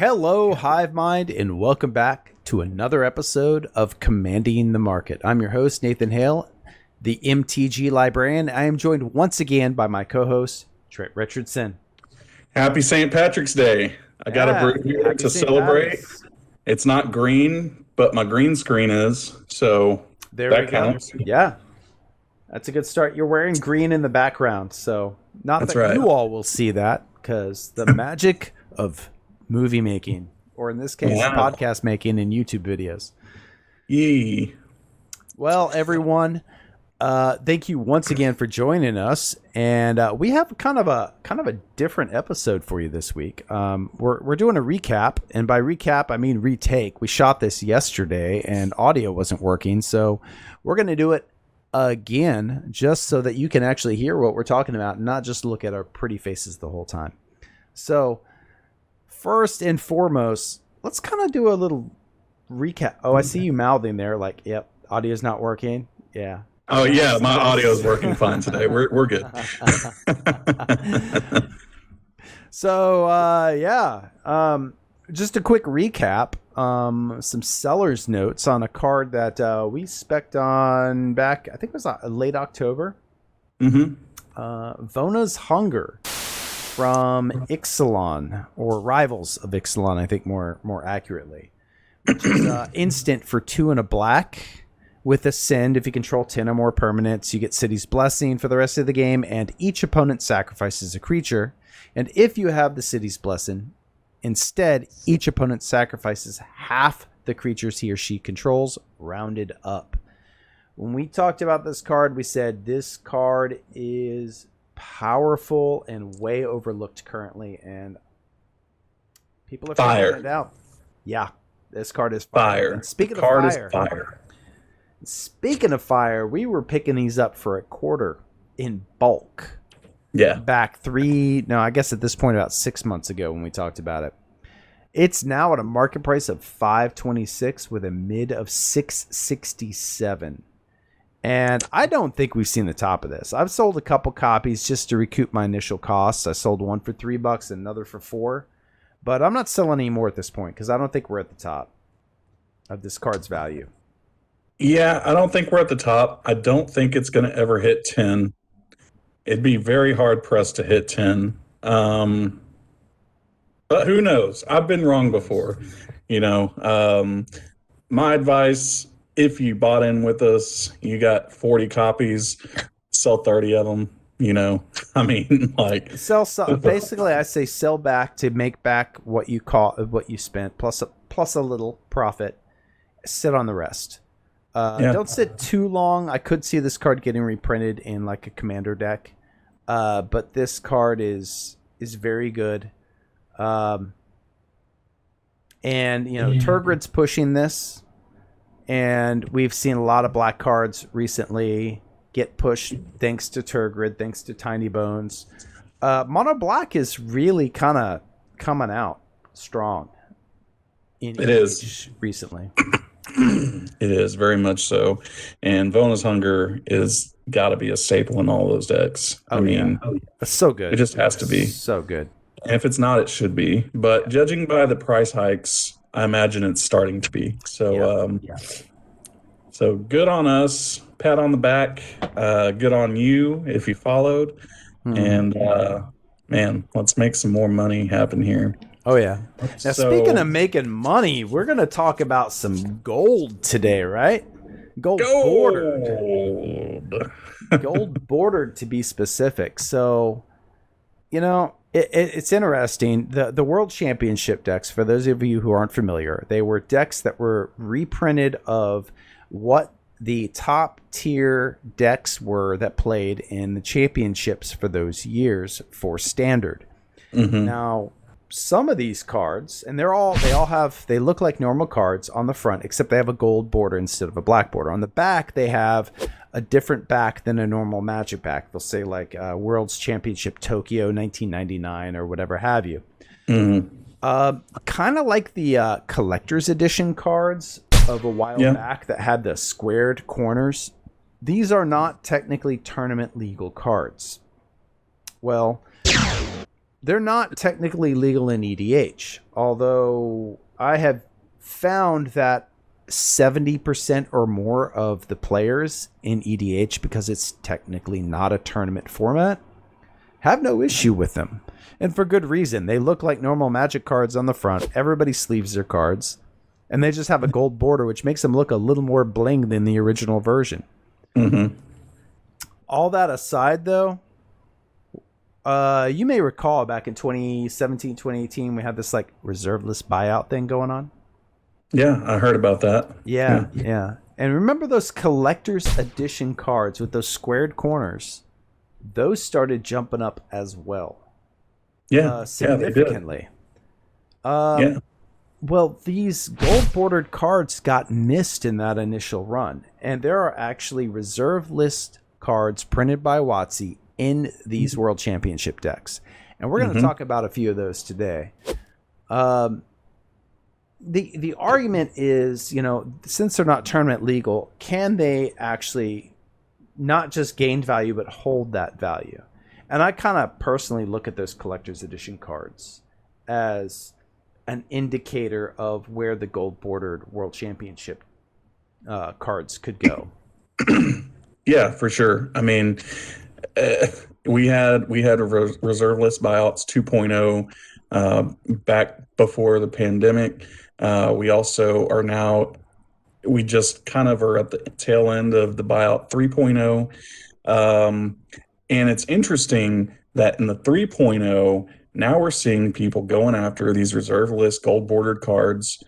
Hello, Hive Mind, and welcome back to another episode of Commanding the Market. I'm your host, Nathan Hale, the MTG Librarian. I am joined once again by my co-host, Trent Richardson. Happy St. Patrick's Day. I got a brew here to celebrate. It's not green, but my green screen is, so that counts. Yeah, that's a good start. You're wearing green in the background, so not that you all will see that, because the magic of movie making, or in this case, podcast making and YouTube videos. Yee. Well, everyone, thank you once again for joining us, and we have kind of a different episode for you this week. We're doing a recap, and by recap I mean retake. We shot this yesterday, and audio wasn't working, so we're going to do it again, just so that you can actually hear what we're talking about, and not just look at our pretty faces the whole time. So, first and foremost, let's kind of do a little recap. Oh, I see you mouthing there, like, "Yep, audio's not working." Yeah. Oh yeah, my audio is working fine today. We're good. So just a quick recap. Some seller's notes on a card that we spec'd on back, I think it was late October. Vona's Hunger from Ixalan, or Rivals of Ixalan, I think more accurately, which is instant for 2 and a black. With Ascend, if you control 10 or more permanents, you get City's Blessing for the rest of the game, and each opponent sacrifices a creature. And if you have the City's Blessing, instead, each opponent sacrifices half the creatures he or she controls, rounded up. When we talked about this card, we said this card is powerful and way overlooked currently, and people are figuring it out. Yeah, this card is fire. And speaking of fire. Speaking of fire, we were picking these up for $0.25 in bulk. Yeah. Back I guess at this point about 6 months ago when we talked about it. It's now at a market price of $5.26 with a mid of $6.67. And I don't think we've seen the top of this. I've sold a couple copies just to recoup my initial costs. I sold one for $3 and another for $4. But I'm not selling any more at this point because I don't think we're at the top of this card's value. Yeah, I don't think we're at the top. I don't think it's going to ever hit 10. It'd be very hard pressed to hit 10. But who knows? I've been wrong before. My advice, if you bought in with us, you got 40 copies, sell 30 of them. Sell some. Basically, I say sell back to make back what you spent, plus a little profit. Sit on the rest. Don't sit too long. I could see this card getting reprinted in like a commander deck, but this card is very good. And Turgrid's pushing this, and we've seen a lot of black cards recently get pushed thanks to Turgrid, thanks to Tiny Bones. Mono black is really kind of coming out strong. It is recently. It is very much so, and Vona's Hunger is got to be a staple in all those decks. It's so good. It just has to be so good. And if it's not, it should be. But judging by the price hikes, I imagine it's starting to be. So, so good on us. Pat on the back. Good on you if you followed. And man, let's make some more money happen here. Oh, yeah. Now, speaking of making money, we're going to talk about some gold today, right? Gold bordered. Gold bordered, to be specific. So, it's interesting. The World Championship decks, for those of you who aren't familiar, they were decks that were reprinted of what the top tier decks were that played in the championships for those years for Standard. Now, some of these cards, and they look like normal cards on the front, except they have a gold border instead of a black border. On the back, they have a different back than a normal Magic back. They'll say like World's Championship Tokyo 1999 or whatever have you. Kind of like the collector's edition cards of a while back that had the squared corners. These are not technically tournament legal cards. Well, They're not technically legal in EDH, although I have found that 70% or more of the players in EDH, because it's technically not a tournament format, have no issue with them. And for good reason. They look like normal Magic cards on the front. Everybody sleeves their cards. And they just have a gold border, which makes them look a little more bling than the original version. Mm-hmm. All that aside, though, you may recall back in 2017, 2018, we had this like reserve list buyout thing going on. Yeah, I heard about that. Yeah. And remember those collector's edition cards with those squared corners? Those started jumping up as well. Significantly. Yeah. Well, these gold bordered cards got missed in that initial run, and there are actually reserve list cards printed by WotC in these World Championship decks, and we're going to talk about a few of those today. The argument is, since they're not tournament legal, can they actually not just gain value but hold that value? And I kind of personally look at those collector's edition cards as an indicator of where the gold bordered World Championship cards could go. Yeah, for sure. I mean, we had a reserve list buyouts 2.0 back before the pandemic. We also are now, we just kind of are at the tail end of the buyout 3.0. And it's interesting that in the 3.0, now we're seeing people going after these reserve list gold bordered cards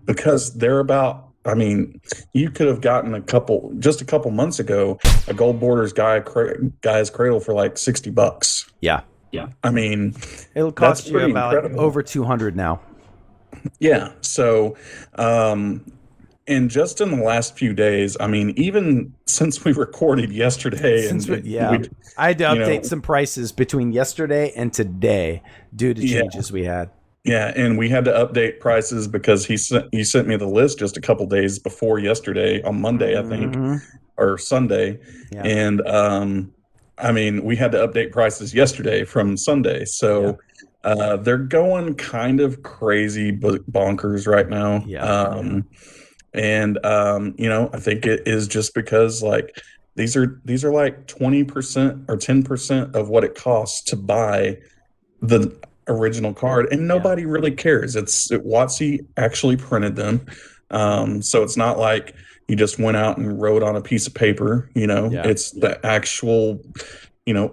because they're about, I mean, you could have gotten just a couple months ago, a gold borders guy's cradle for like $60. Yeah. I mean, it'll cost you about over 200 now. Yeah. So, and just in the last few days, I mean, even since we recorded yesterday, I had to update some prices between yesterday and today due to changes we had. Yeah, and we had to update prices because he sent me the list just a couple days before yesterday on Monday, I think, or Sunday, and I mean, we had to update prices yesterday from Sunday, so they're going kind of crazy bonkers right now. And I think it is just because like these are like 20% or 10% of what it costs to buy the original card, and nobody really cares. WotC actually printed them, so it's not like you just went out and wrote on a piece of paper. It's the actual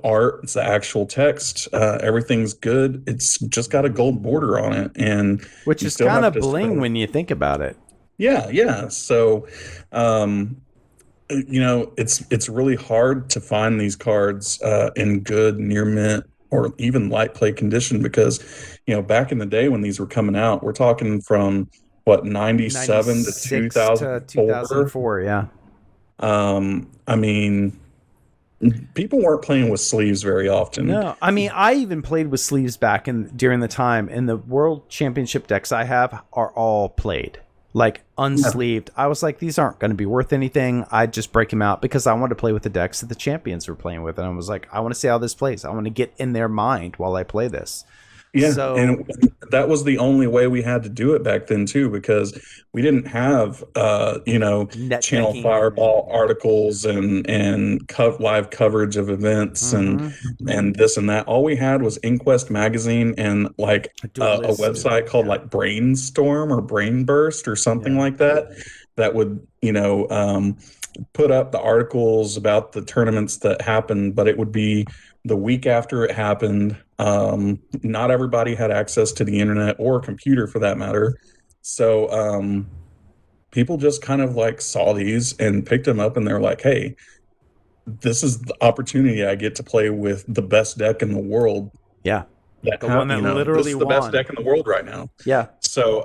art, it's the actual text, everything's good. It's just got a gold border on it, and which is kind of bling when you think about it. Yeah. So, it's really hard to find these cards in good near mint or even light play condition because, back in the day when these were coming out, we're talking from what, 97 to 2004. Yeah. I mean, people weren't playing with sleeves very often. No, I mean, I even played with sleeves during the time, and the World Championship decks I have are all played. Like unsleeved. I was like, these aren't going to be worth anything. I'd just break them out because I wanted to play with the decks that the champions were playing with. And I was like, I want to see how this plays. I want to get in their mind while I play this. Yeah, and that was the only way we had to do it back then too, because we didn't have Channel Fireball articles and live coverage of events and this and that. All we had was Inquest magazine and like a website called like Brainstorm or Brainburst or something like that would put up the articles about the tournaments that happened, but it would be the week after it happened. Not everybody had access to the internet or a computer for that matter. So people just kind of like saw these and picked them up, and they're like, hey, this is the opportunity I get to play with the best deck in the world. Yeah. The one that literally this is the best deck in the world right now. Yeah. So,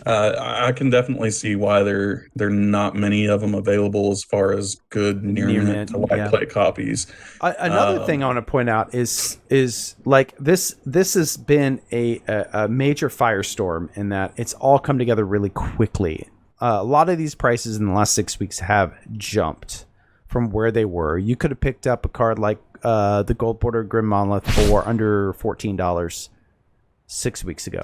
I can definitely see why there are not many of them available as far as good near mint to light play copies. Another thing I want to point out is like this has been a major firestorm in that it's all come together really quickly. A lot of these prices in the last 6 weeks have jumped from where they were. You could have picked up a card like the gold border Grim Monolith for under $14 6 weeks ago.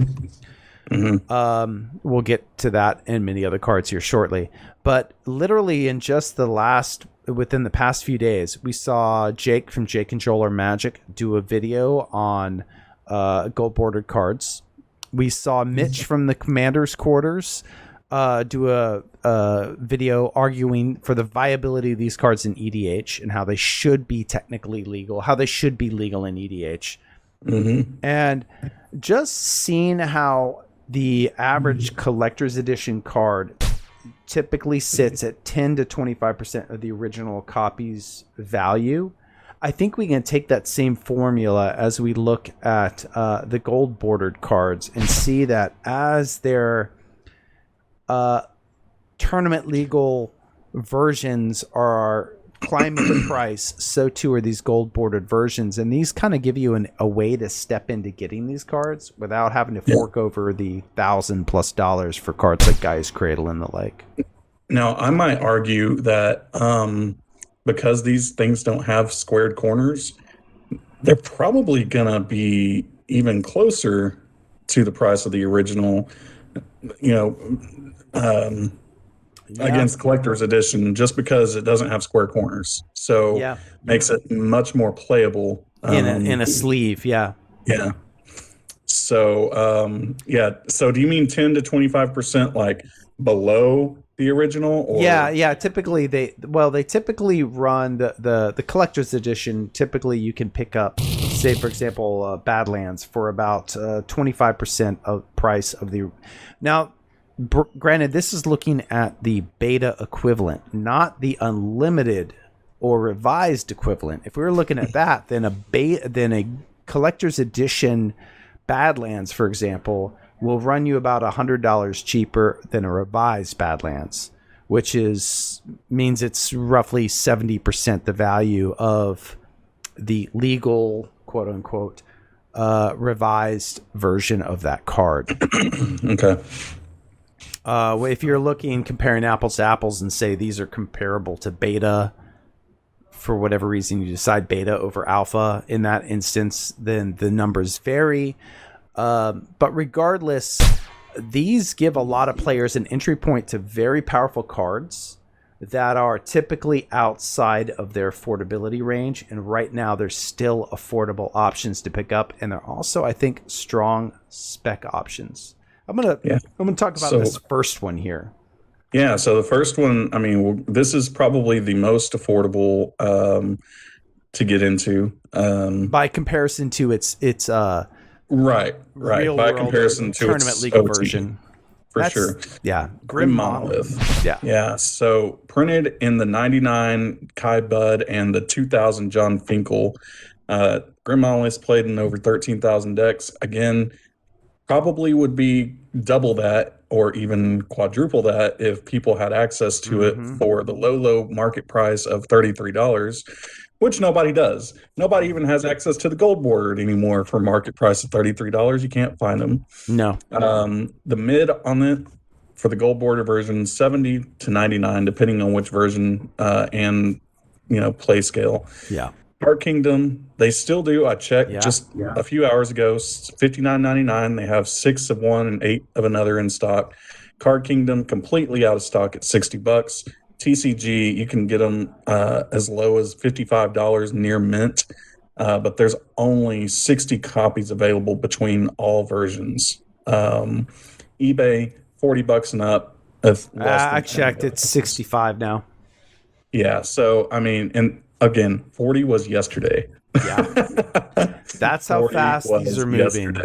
We'll get to that and many other cards here shortly. But literally in just within the past few days, we saw Jake from Jake and Joel Are Magic do a video on gold bordered cards. We saw Mitch from the Commander's Quarters do a video arguing for the viability of these cards in EDH and how they should be technically legal, how they should be legal in EDH. And just seeing how the average collector's edition card typically sits at 10 to 25% of the original copy's value, I think we can take that same formula as we look at the gold bordered cards and see that as their tournament legal versions are climbing the price, so too are these gold bordered versions, and these kind of give you a way to step into getting these cards without having to fork over the $1,000+ for cards like Gaia's Cradle and the like. Now, I might argue that because these things don't have squared corners, they're probably gonna be even closer to the price of the original, against collector's edition, just because it doesn't have square corners. So makes it much more playable in a sleeve. Yeah. So so do you mean 10 to 25% like below the original? Or? Yeah. Typically they typically run the collector's edition. Typically you can pick up, say for example, Badlands for about 25% of price of the. Now, granted, this is looking at the beta equivalent, not the unlimited or revised equivalent. If we were looking at that, then a collector's edition Badlands, for example, will run you about $100 cheaper than a revised Badlands, which means it's roughly 70% the value of the legal, quote unquote, revised version of that card. Okay. If you're comparing apples to apples and say these are comparable to beta, for whatever reason you decide beta over alpha in that instance, then the numbers vary. But regardless, these give a lot of players an entry point to very powerful cards that are typically outside of their affordability range. And right now there's still affordable options to pick up. And they're also, I think, strong spec options. I'm gonna talk about this first one here. Yeah, so the first one, I mean, this is probably the most affordable to get into by comparison to its right by comparison to tournament its legal OT, version. for sure. Yeah, Grim Monolith. Yeah. So printed in the 99 Kai Bud and the 2000 John Finkel. Grim Monolith played in over 13,000 decks. Again, probably would be double that or even quadruple that if people had access to it for the low market price of $33, which nobody does. Nobody even has access to the gold bordered anymore for market price of $33. You can't find them. No. The mid on it for the gold border version, 70 to 99, depending on which version and play scale. Yeah. Card Kingdom, they still do. I checked a few hours ago, $59.99. They have 6 of one and 8 of another in stock. Card Kingdom completely out of stock at $60. TCG, you can get them as low as $55 near mint, but there's only 60 copies available between all versions. eBay, $40 and up. I checked; it's 65 now. Yeah, so I mean, and again, 40 was yesterday. Yeah, that's how fast these are moving.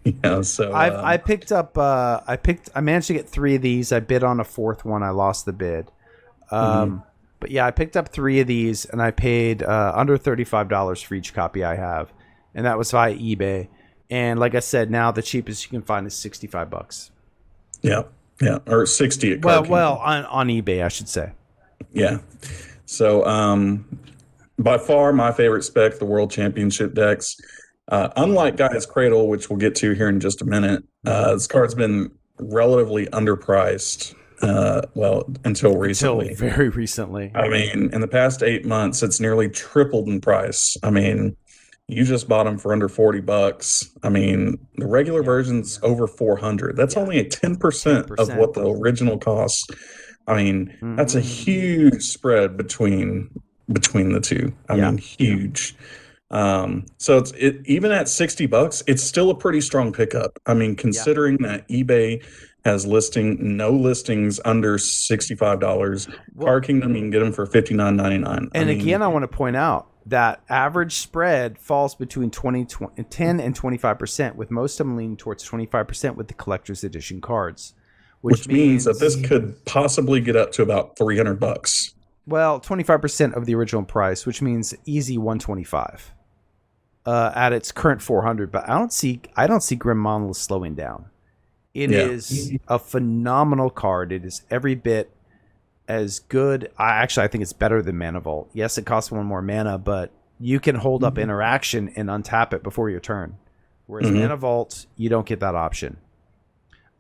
Yeah, so I picked up. I managed to get 3 of these. I bid on a 4th one. I lost the bid. But yeah, I picked up 3 of these, and I paid under $35 for each copy I have, and that was via eBay. And like I said, now the cheapest you can find is $65. Yeah, or 60 at Card Kingdom. On eBay, I should say. Yeah. So, by far my favorite spec, the World Championship decks. Unlike Gaia's Cradle, which we'll get to here in just a minute, this card's been relatively underpriced Until recently. Until very recently. I mean, in the past 8 months, it's nearly tripled in price. I mean, you just bought them for under $40. I mean, the regular version's over 400. That's only a 10% of what the original costs. I mean, that's a huge spread between the two. I mean, huge. So even at $60, it's still a pretty strong pickup. I mean, considering that eBay has no listings under $65. Car Kingdom, you can get them for $59.99. And again, I want to point out that average spread falls between 10 and 25%, with most of them leaning towards 25% with the collector's edition cards, which means that this could possibly get up to about $300. Well, 25% of the original price, which means easy 125 at its current 400. But I don't see Grim Monolith slowing down. It is a phenomenal card. It is every bit as good. I think it's better than Mana Vault. Yes, it costs one more mana, but you can hold up interaction and untap it before your turn. Whereas Mana Vault, you don't get that option.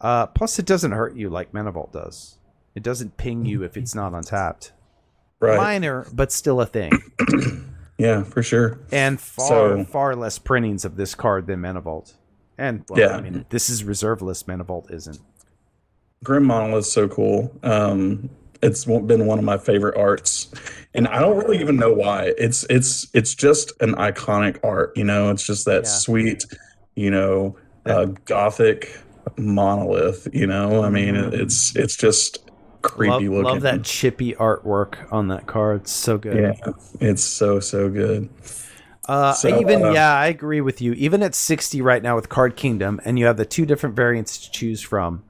Plus, it doesn't hurt you like Mana Vault does. It doesn't ping you if it's not untapped. Right. Minor, but still a thing. Yeah, for sure. And far less printings of this card than Mana Vault. And, I mean, this is reserve list. Mana Vault isn't. Grim Monolith's so cool. It's been one of my favorite arts. And I don't really even know why. It's just an iconic art, you know? It's just that sweet, gothic monolith, you know? I mean, it's just creepy looking. Love that chippy artwork on that card. It's so good. Yeah, it's so good. I agree with you. Even at 60 right now with Card Kingdom, and you have the two different variants to choose from,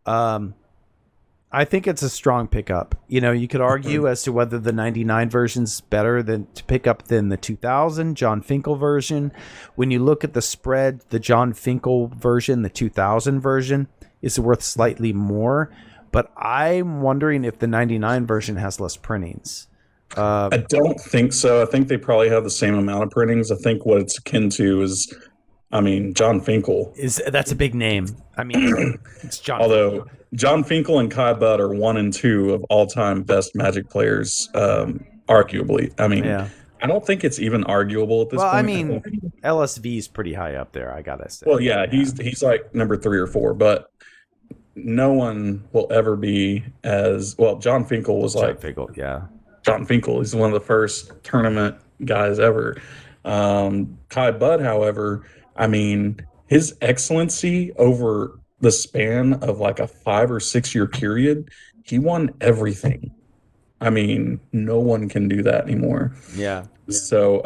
I think it's a strong pickup. You know, you could argue as to whether the 99 version's better than the 2000 John Finkel version. When you look at the spread, the John Finkel version, the 2000 version, is worth slightly more. But I'm wondering if the 99 version has less printings. I don't think so. I think they probably have the same amount of printings. I think what it's akin to is, John Finkel. That's a big name. I mean, it's John. Although John Finkel and Kai Budd are 1 and 2 of all-time best Magic players, arguably. I mean, I don't think it's even arguable at this point. Well, I mean, LSV is pretty high up there, I gotta say. Well, yeah, he's like number 3 or 4, but no one will ever be as well. John Finkel was John Finkel is one of the first tournament guys ever. Kai Budd, however, I mean, his excellency over the span of like a 5 or 6 year period, he won everything. I mean, no one can do that anymore. Yeah. So,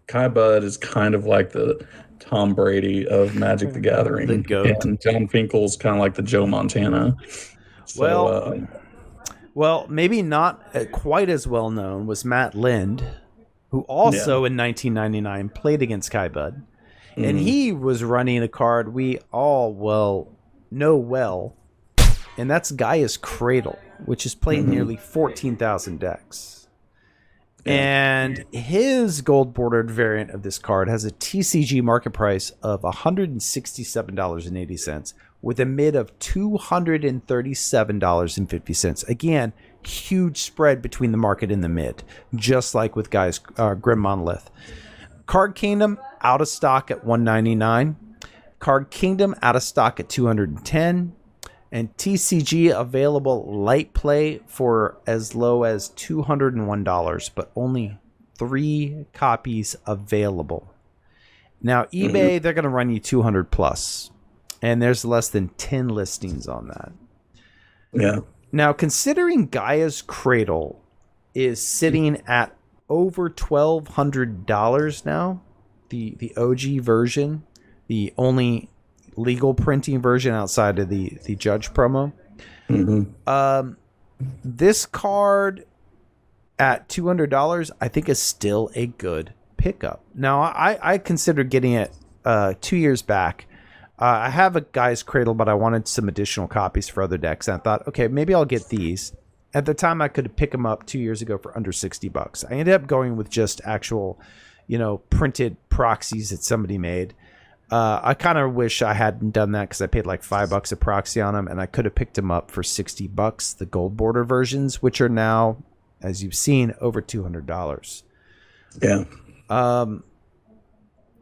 Kai Budd is kind of like the Tom Brady of Magic the Gathering. The GOAT. And John Finkel's kind of like the Joe Montana. So, well, maybe not quite as well known was Matt Lind, who also in 1999 played against Kai Budd. And he was running a card we all know well, and that's Gaia's Cradle, which is played in nearly 14,000 decks. And his gold-bordered variant of this card has a TCG market price of $167.80 with a mid of $237.50. Again, huge spread between the market and the mid, just like with Gaia's Grim Monolith. Card Kingdom out of stock at $199. Card Kingdom out of stock at $210. And TCG available light play for as low as $201, but only 3 copies available. Now, eBay, they're going to run you 200 plus, and there's less than 10 listings on that. Yeah. Now, considering Gaia's Cradle is sitting at over $1,200 now, the OG version, the only legal printing version outside of the Judge promo. This card at $200, I think, is still a good pickup. Now, I considered getting it 2 years back. I have a Gaia's Cradle, but I wanted some additional copies for other decks. And I thought, okay, maybe I'll get these. At the time, I could pick them up 2 years ago for under $60. I ended up going with just actual, printed proxies that somebody made. I kind of wish I hadn't done that because I paid like $5 a proxy on them, and I could have picked them up for $60, the gold border versions, which are now, as you've seen, over $200. Yeah.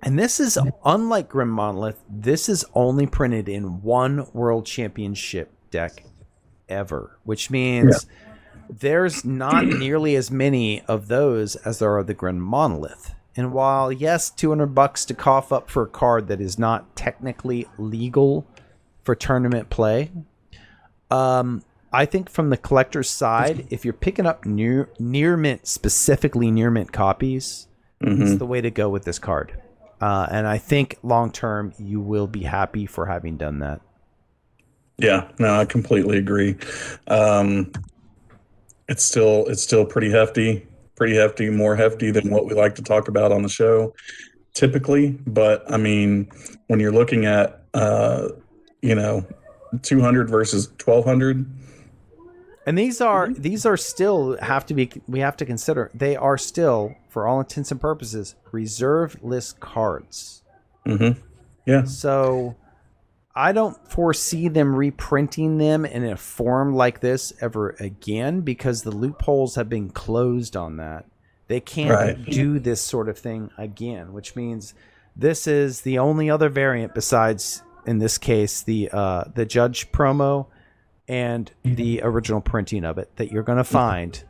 And this is, unlike Grim Monolith, this is only printed in one World Championship deck ever, which means there's not nearly as many of those as there are the Grim Monolith. And while, yes, $200 to cough up for a card that is not technically legal for tournament play, I think from the collector's side, if you're picking up near mint, specifically near mint copies, it's the way to go with this card. And I think long term you will be happy for having done that. Yeah, no, I completely agree. It's still pretty hefty, more hefty than what we like to talk about on the show typically. But I mean, when you're looking at 200 versus 1200. And these are still we have to consider they are still, for all intents and purposes, reserve list cards. Yeah. So I don't foresee them reprinting them in a form like this ever again because the loopholes have been closed on that. They can't do this sort of thing again, which means this is the only other variant besides, in this case, the Judge promo and the original printing of it that you're going to find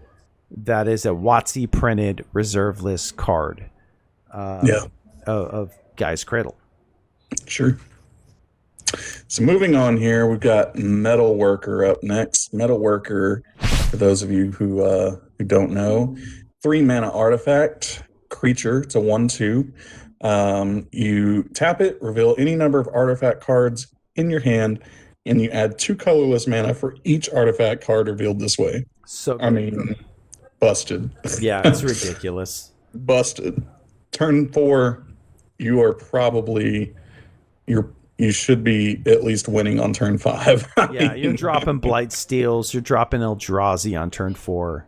that is a WotC printed reserve list card of Guy's Cradle. Sure. So moving on here, we've got Metal Worker up next. Metal Worker, for those of you who don't know, 3 mana artifact creature. It's a 1/2. You tap it, reveal any number of artifact cards in your hand, and you add 2 colorless mana for each artifact card revealed this way. So I mean, busted. Yeah, it's ridiculous. Busted. Turn 4, you are probably you should be at least winning on turn 5. Yeah, you're dropping Blight Steels, you're dropping Eldrazi on turn 4.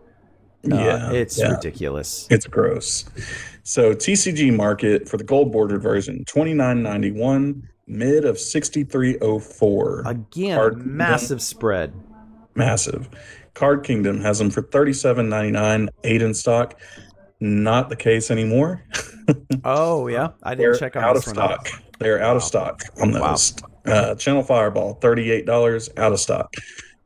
It's ridiculous. It's gross. So TCG market for the gold bordered version, $29.91, mid of $63.04. Again, massive spread. Massive. Card Kingdom has them for $37.99, 8 in stock. Not the case anymore. Oh yeah, I didn't check on out this of one. stock. They're out of stock on those. Channel Fireball, $38, out of stock.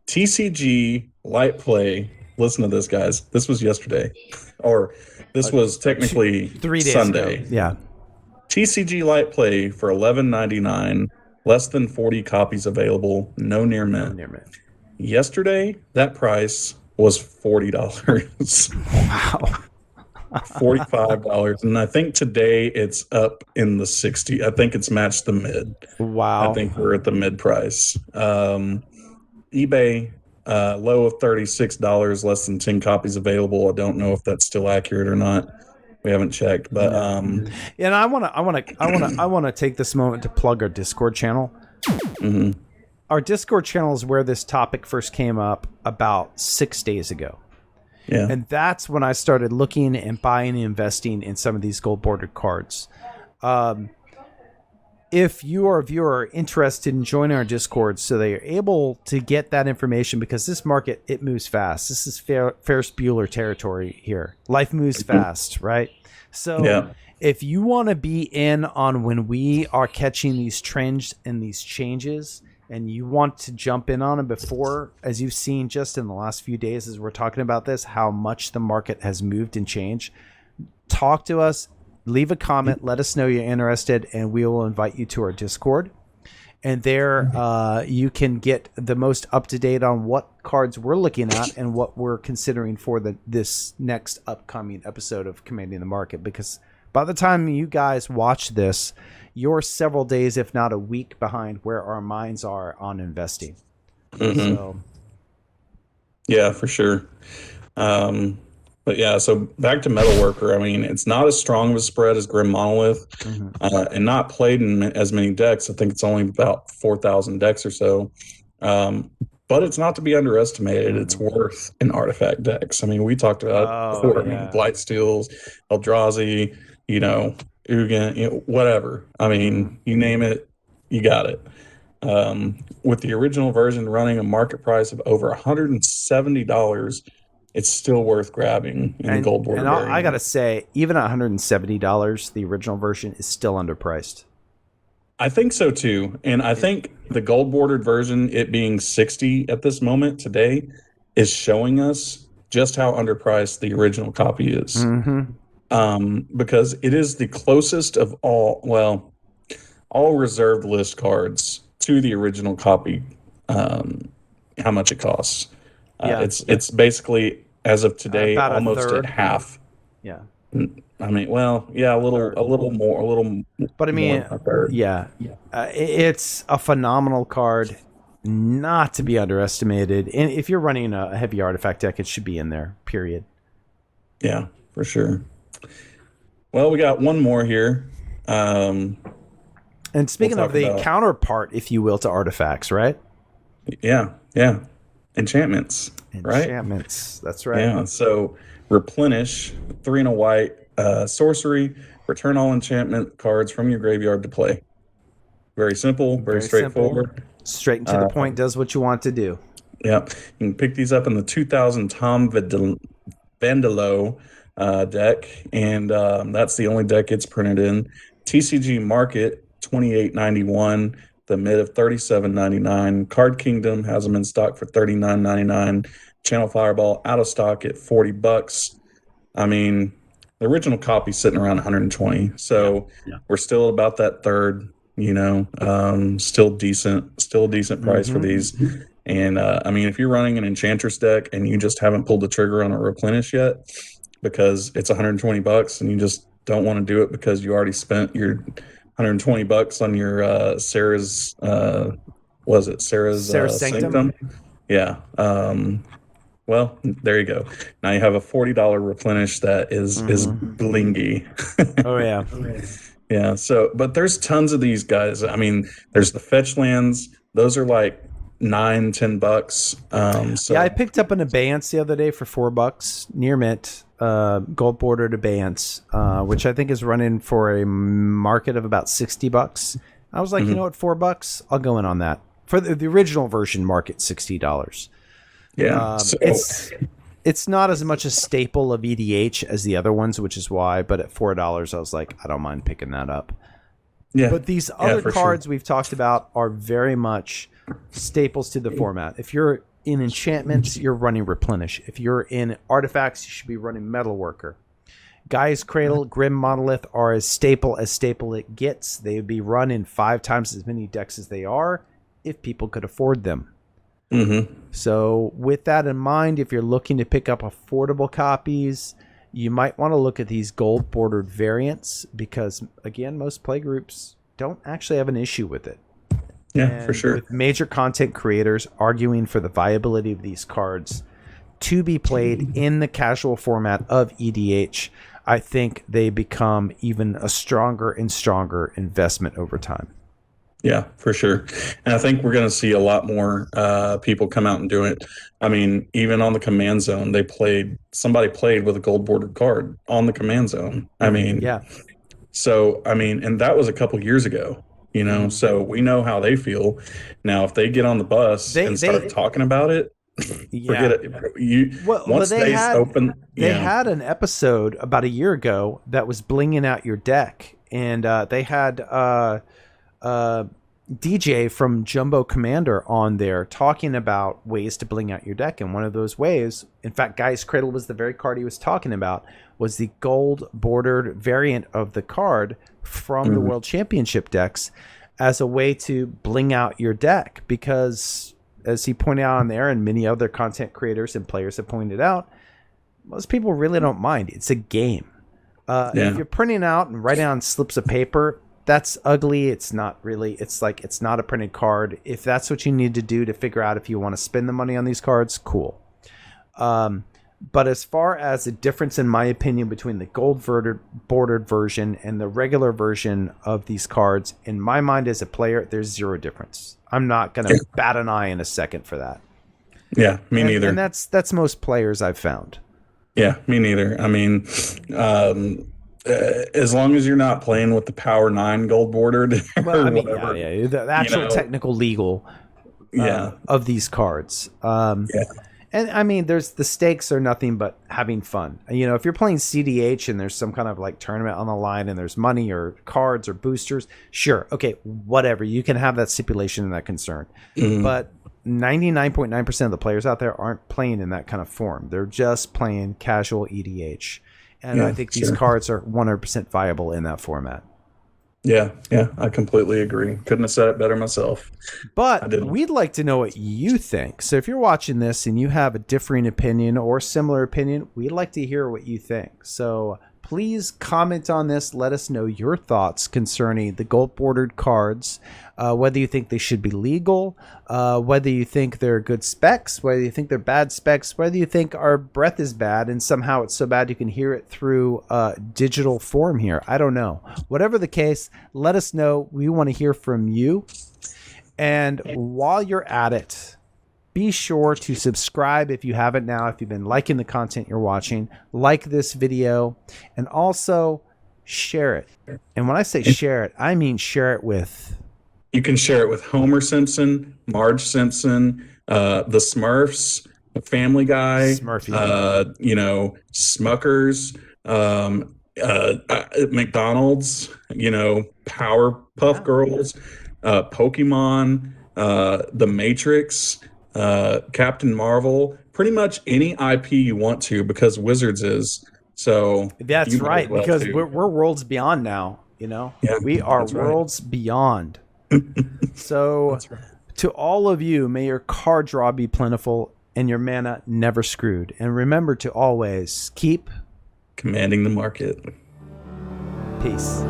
TCG Light Play. Listen to this, guys. This was yesterday, or this was technically 3 days Sunday. ago. Yeah. TCG Light Play for $11.99. Less than 40 copies available. No near mint. Yesterday, that price was $40. Wow. $45, and I think today it's up in the 60. I think it's matched the mid. Wow. I think we're at the mid price. eBay low of $36, less than 10 copies available. I don't know if that's still accurate or not. We haven't checked, but and I want to take this moment to plug our Discord channel. Our Discord channel is where this topic first came up about 6 days ago. Yeah. And that's when I started looking and buying and investing in some of these gold bordered cards. If you are a viewer interested in joining our Discord so that you're able to get that information, because this market, it moves fast. This is Ferris Bueller territory here. Life moves fast, right? So if you want to be in on when we are catching these trends and these changes, and you want to jump in on it before, as you've seen just in the last few days as we're talking about this, how much the market has moved and changed, talk to us, leave a comment, let us know you're interested, and we will invite you to our Discord. And there you can get the most up-to-date on what cards we're looking at and what we're considering for this next upcoming episode of Commanding the Market. Because by the time you guys watch this, you're several days, if not a week, behind where our minds are on investing. So. Yeah, for sure. But yeah, so back to Metalworker. I mean, it's not as strong of a spread as Grim Monolith, and not played in as many decks. I think it's only about 4,000 decks or so. But it's not to be underestimated. It's worth in artifact decks. I mean, we talked about it before. I mean, Blight Steels, Eldrazi, Ugin, whatever. I mean, you name it, you got it. With the original version running a market price of over $170, it's still worth grabbing in the gold border And I variant. gotta say, even at $170, the original version is still underpriced. I think so too. And I think the gold bordered version, it being 60 at this moment today, is showing us just how underpriced the original copy is. Because it is the closest of all reserved list cards to the original copy, how much it costs. It's basically, as of today, About a almost third. at half. Yeah. I mean, well, yeah, a little more, But I mean, more than a third. it's a phenomenal card, not to be underestimated. And if you're running a heavy artifact deck, it should be in there, period. Yeah, for sure. Well, we got one more here. And speaking of the counterpart, if you will, to artifacts, right? Yeah. Enchantments, right? Enchantments, that's right. Yeah, so replenish 3 and a white sorcery, return all enchantment cards from your graveyard to play. Very simple, very straightforward. Simple. Straight and to the point, does what you want to do. Yeah, you can pick these up in the 2000 Tom Vandalo deck, and that's the only deck it's printed in. TCG Market, $28.91. The mid of $37.99. Card Kingdom has them in stock for $39.99. Channel Fireball out of stock at $40. I mean, the original copy sitting around 120. So we're still about that third. Still decent price for these. And I mean, if you're running an Enchantress deck and you just haven't pulled the trigger on a replenish yet because it's $120 and you just don't want to do it because you already spent your $120 on your Sarah's Sarah's Sanctum? Yeah. Well, there you go. Now you have a $40 replenish that is blingy. Oh yeah. Yeah. So, but there's tons of these guys. I mean, there's the fetch lands. Those are like $9-10. So yeah, I picked up an Abeyance the other day for $4 near mint. Gold bordered Abeyance, which I think is running for a market of about $60. I was like, you know what, $4, I'll go in on that for the original version. Market $60. Yeah, it's not as much a staple of EDH as the other ones, which is why. But at $4, I was like, I don't mind picking that up. Yeah, but these other cards we've talked about are very much staples to the format. If you're in enchantments, you're running Replenish. If you're in artifacts, you should be running Metalworker. Gaia's Cradle, Grim Monolith are as staple it gets. They would be run in 5 times as many decks as they are if people could afford them. So with that in mind, if you're looking to pick up affordable copies, you might want to look at these gold bordered variants because, again, most play groups don't actually have an issue with it. Yeah, for sure. With major content creators arguing for the viability of these cards to be played in the casual format of EDH, I think they become even a stronger and stronger investment over time. Yeah, for sure. And I think we're going to see a lot more people come out and do it. I mean, even on the command zone, somebody played with a gold bordered card on the command zone. I mean, yeah. So, I mean, and that was a couple years ago. So we know how they feel. Now, if they get on the bus and start talking about it, forget it. They had an episode about a year ago that was blinging out your deck, and they had DJ from Jumbo Commander on there talking about ways to bling out your deck. And one of those ways, in fact, Gaia's Cradle was the very card he was talking about, was the gold bordered variant of the card from the World Championship decks as a way to bling out your deck. Because as he pointed out on there, and many other content creators and players have pointed out, most people really don't mind. It's a game. If you're printing out and writing on slips of paper, that's ugly. It's not really, it's not a printed card. If that's what you need to do to figure out if you want to spend the money on these cards, cool. But as far as the difference, in my opinion, between the gold bordered version and the regular version of these cards, in my mind as a player, there's zero difference. I'm not going to bat an eye in a second for that. Yeah, me neither. And that's most players I've found. Yeah, me neither. I mean, as long as you're not playing with the Power 9 gold bordered or Well, I mean, whatever. the actual technical legal of these cards. And I mean, there's the stakes are nothing but having fun. You know, if you're playing CDH and there's some kind of like tournament on the line and there's money or cards or boosters, sure, okay, whatever. You can have that stipulation and that concern. But 99.9% of the players out there aren't playing in that kind of form. They're just playing casual EDH. And I think these cards are 100% viable in that format. Yeah, I completely agree. Couldn't have said it better myself. But we'd like to know what you think. So if you're watching this and you have a differing opinion or similar opinion, we'd like to hear what you think. So please comment on this. Let us know your thoughts concerning the gold bordered cards, whether you think they should be legal, whether you think they're good specs, whether you think they're bad specs, whether you think our breath is bad and somehow it's so bad you can hear it through digital form here. I don't know. Whatever the case, let us know. We want to hear from you. And while you're at it, be sure to subscribe if you haven't now, if you've been liking the content you're watching, like this video, and also share it. And when I say share it, I mean share it with... You can share it with Homer Simpson, Marge Simpson, the Smurfs, Family Guy, Smurfy. Smuckers, McDonald's, Powerpuff Girls, Pokemon, The Matrix, Captain Marvel, pretty much any IP you want to, because Wizards is. So that's right, because we're worlds beyond now. We are worlds beyond. So to all of you, may your card draw be plentiful and your mana never screwed. And remember to always keep commanding the market. Peace.